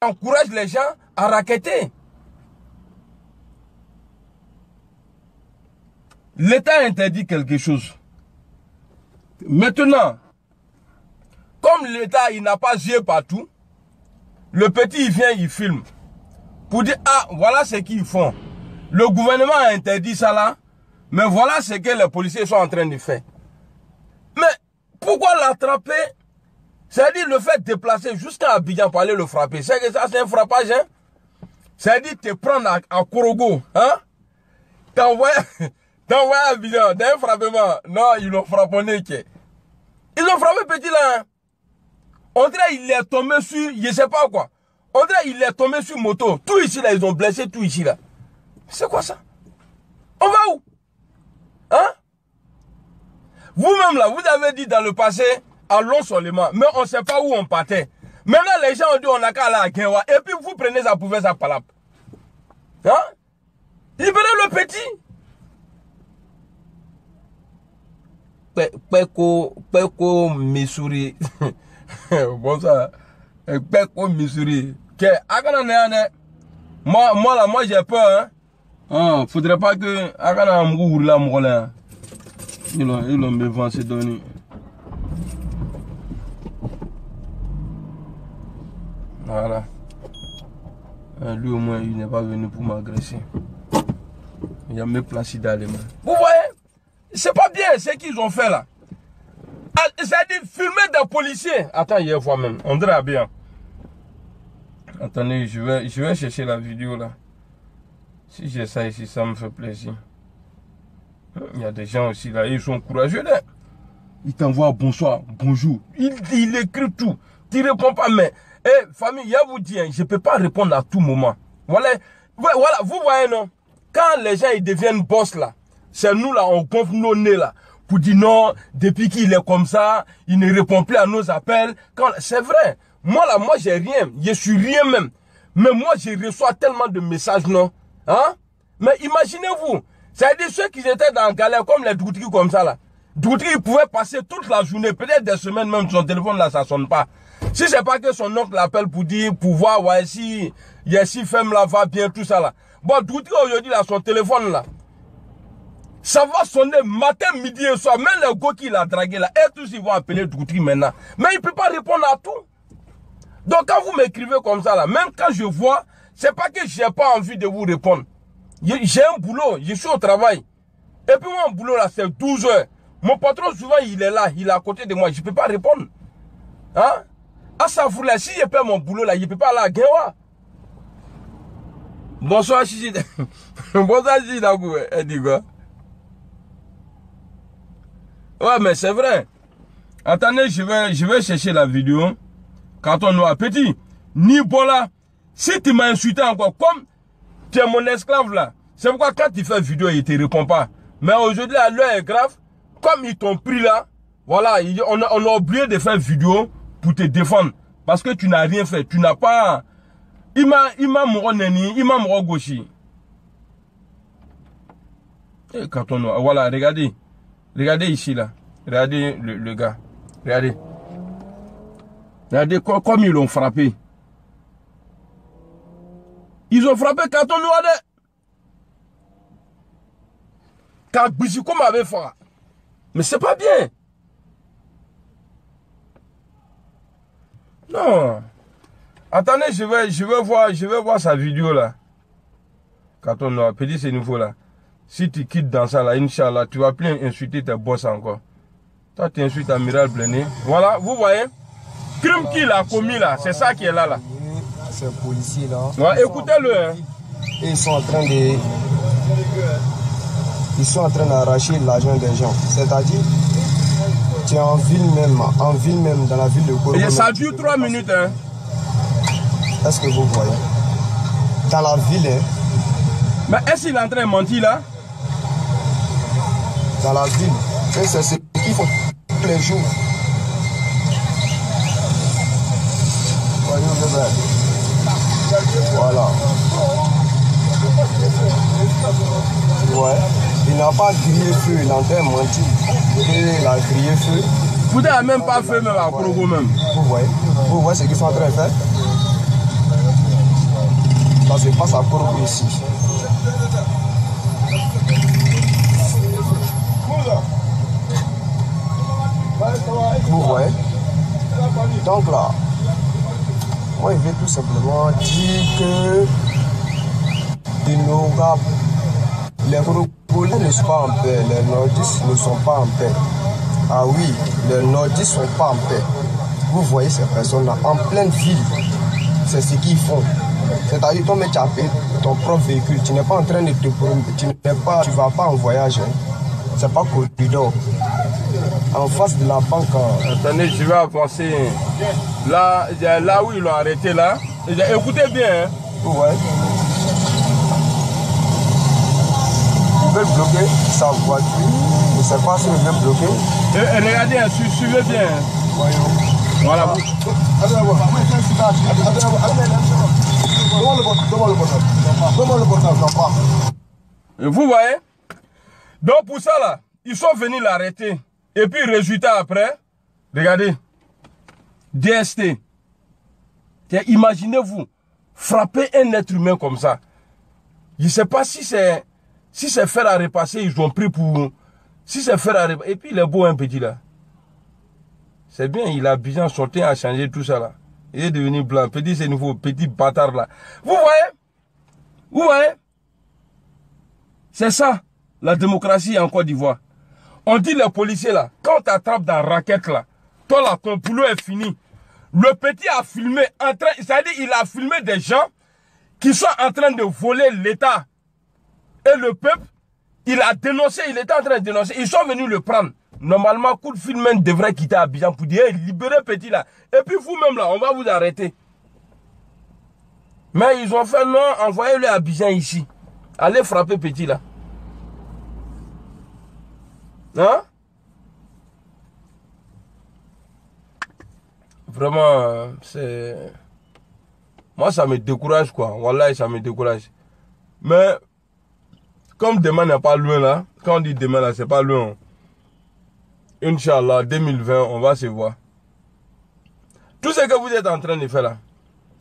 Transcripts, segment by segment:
encourage les gens à racketter. L'État interdit quelque chose. Maintenant, comme l'État il n'a pas yeux partout, le petit il vient, il filme. Pour dire, ah, voilà ce qu'ils font. Le gouvernement a interdit ça là, mais voilà ce que les policiers sont en train de faire. Mais pourquoi l'attraper? C'est-à-dire le fait de déplacer jusqu'à Abidjan pour aller le frapper. C'est que ça c'est un frappage, hein? C'est-à-dire te prendre à Korogo, hein? T'envoies à Abidjan, d'un frappement. Non, ils l'ont frappé. Ils ont frappé petit là, hein? On dirait qu'il est tombé sur, je sais pas quoi. On dirait qu'il est tombé sur moto. Tout ici là, ils ont blessé tout ici là. C'est quoi ça? On va où? Hein? Vous-même là, vous avez dit dans le passé, allons seulement. Mais on ne sait pas où on partait. Maintenant les gens ont dit on n'a qu'à aller à Genwa. Et puis vous prenez ça pour faire ça palap. Hein? Libérez le petit. Peko Missouri. Bon ça. Peko Missouri. Moi j'ai peur, hein. Faudrait pas que Akana Mgour la Mgola. Ils l'ont m'avancé donné. Voilà. Lui au moins il n'est pas venu pour m'agresser. Il a mes placés dans les mains. Vous voyez? C'est pas bien ce qu'ils ont fait là. C'est-à-dire filmer des policiers. Attends, il y a une fois même. On dirait bien. Attendez, je vais chercher la vidéo là. Si j'ai ça ici, ça me fait plaisir. Il y a des gens aussi là, ils sont courageux là. Ils t'envoient bonsoir, bonjour. Il écrit tout. Tu ne réponds pas, mais famille, je vous dis, je ne peux pas répondre à tout moment. Voilà, vous voyez non. Quand les gens ils deviennent boss là, c'est nous là, on gonfle nos nez là. Pour dire non, depuis qu'il est comme ça, il ne répond plus à nos appels. C'est vrai. Moi là, moi j'ai rien. Je suis rien même. Mais moi je reçois tellement de messages, non? Hein? Mais imaginez-vous, c'est-à-dire ceux qui étaient dans la galère comme les Doutri comme ça là. Doutri il pouvait passer toute la journée, peut-être des semaines même, son téléphone là ça sonne pas. Si c'est pas que son oncle l'appelle pour dire, pour voir ouais, si femme là va bien, tout ça là. Bon, Doutri aujourd'hui là, son téléphone là. Ça va sonner matin, midi et soir. Même les gars qui l'a dragué là, et tous ils vont appeler Doutri maintenant. Mais il ne peut pas répondre à tout. Donc quand vous m'écrivez comme ça là, même quand je vois, c'est pas que j'ai pas envie de vous répondre. J'ai un boulot, je suis au travail. Et puis mon boulot là, c'est 12 heures. Mon patron souvent il est là, il est à côté de moi, je ne peux pas répondre. Hein? À ça vous là, si je perds mon boulot là, je ne peux pas aller à Genwa. Bonsoir Chichi. Bonsoir Chichi Dabou. Elle dit quoi? Ouais, mais c'est vrai. Attendez, je vais chercher la vidéo. Quand on a petit, ni bon là, si tu m'as insulté encore, comme tu es mon esclave là, c'est pourquoi quand tu fais vidéo, il ne te répond pas. Mais aujourd'hui, l'heure est grave. Comme ils t'ont pris là, voilà, on a oublié de faire vidéo pour te défendre. Parce que tu n'as rien fait. Tu n'as pas... Il m'a moro neni, il m'a moro gauchi. Et quand on a... Voilà, regardez. Regardez ici, là. Regardez le gars. Regardez. Regardez comme ils l'ont frappé. Ils ont frappé quand on nous a dit. Quand Boussiko m'avait fait. Mais c'est pas bien. Non. Attendez, je vais voir sa vidéo là. Quand on a petit ce niveau là. Si tu quittes dans ça là, Inch'Allah, tu vas plus insulter tes boss encore. Toi, tu insultes Amiral Blende. Voilà, vous voyez. Crime qu'il a commis là, c'est ça qui est là. Ces policiers là. Ouais, écoutez-le. Hein. Et ils sont en train d'arracher l'argent des gens. C'est-à-dire, tu es en ville même, dans la ville de Korogo. Et ça dure 3 minutes. Hein. Est-ce que vous voyez? Dans la ville, hein. Mais est-ce qu'il est en train de mentir là? Dans la ville. Et c'est ce qu'ils font tous les jours. Voilà. Ouais. Il n'a pas grillé feu, il est en train de mentir. Il a grillé feu. Vous n'avez même pas fait même à Korogo même. Vous voyez ce qu'ils sont en train de faire? Ça se passe à Corbeau ici. Vous voyez? Donc là, moi je vais tout simplement dire que les Congolais ne sont pas en paix, les nordistes ne sont pas en paix. Ah oui, les nordistes ne sont pas en paix. Vous voyez ces personnes-là en pleine ville, c'est ce qu'ils font. C'est-à-dire que tu as payé ton propre véhicule, tu n'es pas en train de te promener, tu ne vas pas en voyage. Hein. C'est pas corridor. En face de la banque. Attendez, je vais avancer. Là où ils l'ont arrêté là. Écoutez bien. Hein. Ouais. Ils veulent bloquer sa voiture. Je ne sais pas s'ils veulent bloquer. Et regardez, suivez bien. Voilà. Vous voyez? Donc pour ça là, ils sont venus l'arrêter. Et puis résultat après, regardez, DST. Imaginez-vous, frapper un être humain comme ça. Je ne sais pas si c'est faire à repasser, ils ont pris pour... Si c'est faire à repasser, et puis il est beau un petit là. C'est bien, il a bien sorti à changer tout ça là. Il est devenu blanc, petit c'est nouveau, petit bâtard là. Vous voyez? Vous voyez? C'est ça, la démocratie en Côte d'Ivoire. On dit les policiers là, quand on t'attrape dans la raquette là, toi là, ton boulot est fini. Le petit a filmé, c'est-à-dire il a filmé des gens qui sont en train de voler l'État. Et le peuple, il a dénoncé, il était en train de dénoncer. Ils sont venus le prendre. Normalement, coup de fil même devrait quitter Abidjan pour dire, hey, libérez petit là. Et puis vous-même là, on va vous arrêter. Mais ils ont fait non, envoyez-le à Abidjan ici. Allez frapper petit là. Hein? Vraiment, c'est... Moi, ça me décourage, quoi. Wallah, ça me décourage. Mais, comme demain n'est pas loin, là, quand on dit demain, là, c'est pas loin. Inch'Allah, 2020, on va se voir. Tout ce que vous êtes en train de faire, là,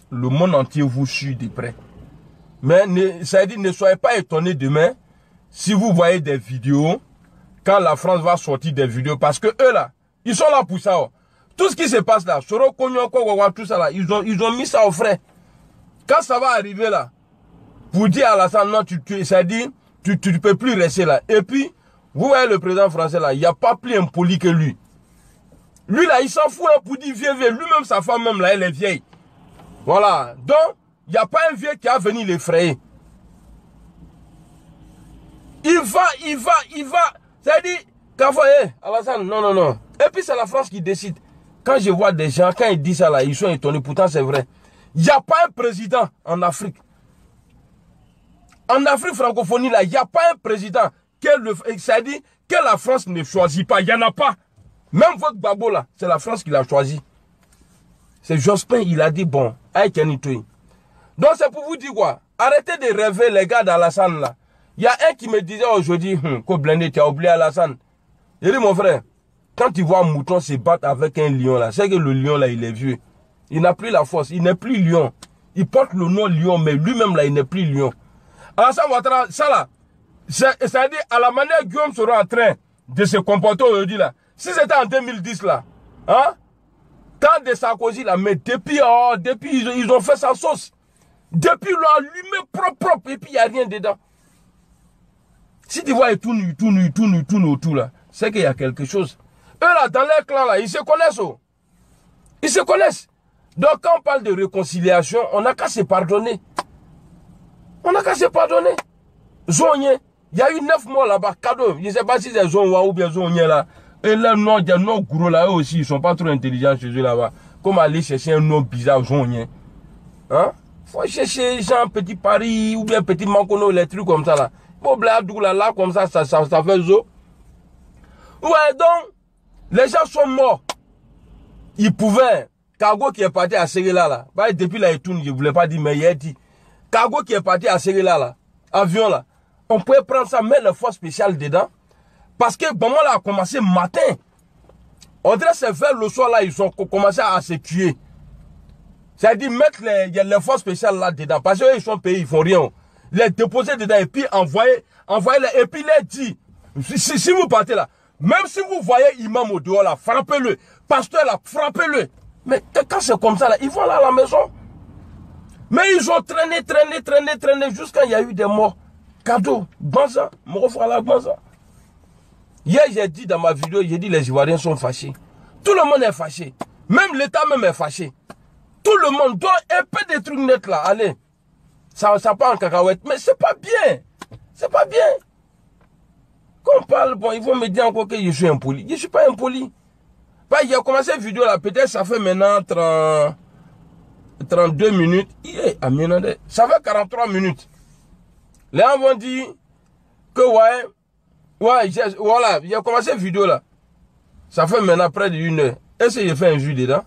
le monde entier vous suit de près. Mais, ça dit, ne soyez pas étonnés demain, si vous voyez des vidéos, quand la France va sortir des vidéos, parce que eux là, ils sont là pour ça. Oh. Tout ce qui se passe là, tout ça là, ils ont mis ça au frais. Quand ça va arriver là, pour dire à Alassane, non, ça dit, tu ne peux plus rester là. Et puis, vous voyez le président français là, il n'y a pas plus impoli que lui. Lui là, il s'en fout hein, pour dire vieux. Lui-même, sa femme même là, elle est vieille. Voilà. Donc, il n'y a pas un vieux qui a venu l'effrayer. Il va. C'est-à-dire, quand vous voyez, Alassane, non. Et puis c'est la France qui décide. Quand je vois des gens, quand ils disent ça là, ils sont étonnés. Pourtant, c'est vrai. Il n'y a pas un président en Afrique. En Afrique francophonie, là, il n'y a pas un président. C'est-à-dire que la France ne choisit pas. Il n'y en a pas. Même votre Gbagbo là, c'est la France qui l'a choisi. C'est Jospin, il a dit bon, avec Kenitoui. Donc c'est pour vous dire quoi? Arrêtez de rêver les gars d'Alassane là. Il y a un qui me disait aujourd'hui, qu'au blindé, tu as oublié Alassane. Il dit, mon frère, quand tu vois un mouton se battre avec un lion là, c'est que le lion là, il est vieux. Il n'a plus la force, il n'est plus lion. Il porte le nom lion, mais lui-même là, il n'est plus lion. Alassane Ouattara, ça là, c'est-à-dire à la manière Guillaume sera en train de se comporter aujourd'hui là. Si c'était en 2010 là, hein, quand de Sarkozy là, mais depuis ils ont fait sa sauce. Depuis l'ont allumé propre, et puis il n'y a rien dedans. Si tu vois, ils tournent autour là, c'est qu'il y a quelque chose. Eux là, dans leur clan là, ils se connaissent. Oh. Ils se connaissent. Donc quand on parle de réconciliation, on n'a qu'à se pardonner. On n'a qu'à se pardonner. Zonye, il y a eu 9 mois là-bas, cadeau. Je ne sais pas si c'est Zonwa ou bien Zonye là. Et là, non, il y a nos gros là, eux aussi, ils ne sont pas trop intelligents chez eux là-bas. Comme aller chercher un nom bizarre, Zonye. Hein? Faut chercher genre petit Paris ou bien petit Mankono, les trucs comme ça là. Bon, là, comme ça fait zo. Ouais, donc, les gens sont morts. Ils pouvaient. Cargo qui est parti à Serela là. Bah, depuis là, il tourne, je ne voulais pas dire, mais il a dit. Cargo qui est parti à Serela là. Avion là. On pouvait prendre ça, mettre le force spéciale dedans. Parce que bon, là a commencé matin. On dirait que c'est vers le soir là, ils ont commencé à se tuer. C'est-à-dire mettre les forces spéciales là-dedans. Parce qu'ils sont payés, ils font rien. Les déposer dedans et puis envoyer les, et puis les dire. Si vous partez là, même si vous voyez imam au dehors là, frappez-le. Pasteur là, frappez-le. Mais quand c'est comme ça là, ils vont là à la maison. Mais ils ont traîné jusqu'à il y a eu des morts. Cadeau, Banza, mon frère là, Banza. Hier, j'ai dit dans ma vidéo, j'ai dit les Ivoiriens sont fâchés. Tout le monde est fâché. Même l'État même est fâché. Tout le monde doit un peu des trucs nets là. Allez, ça part en cacahuète. Mais c'est pas bien. C'est pas bien. Quand on parle, bon, ils vont me dire encore que je suis impoli. Je ne suis pas impoli. Bah, il a commencé la vidéo là, peut-être ça fait maintenant 32 minutes. Ça fait 43 minutes. Les gens vont dire que ouais, voilà, il a commencé la vidéo là. Ça fait maintenant près d'1 heure. Est-ce que j'ai fait un jus dedans?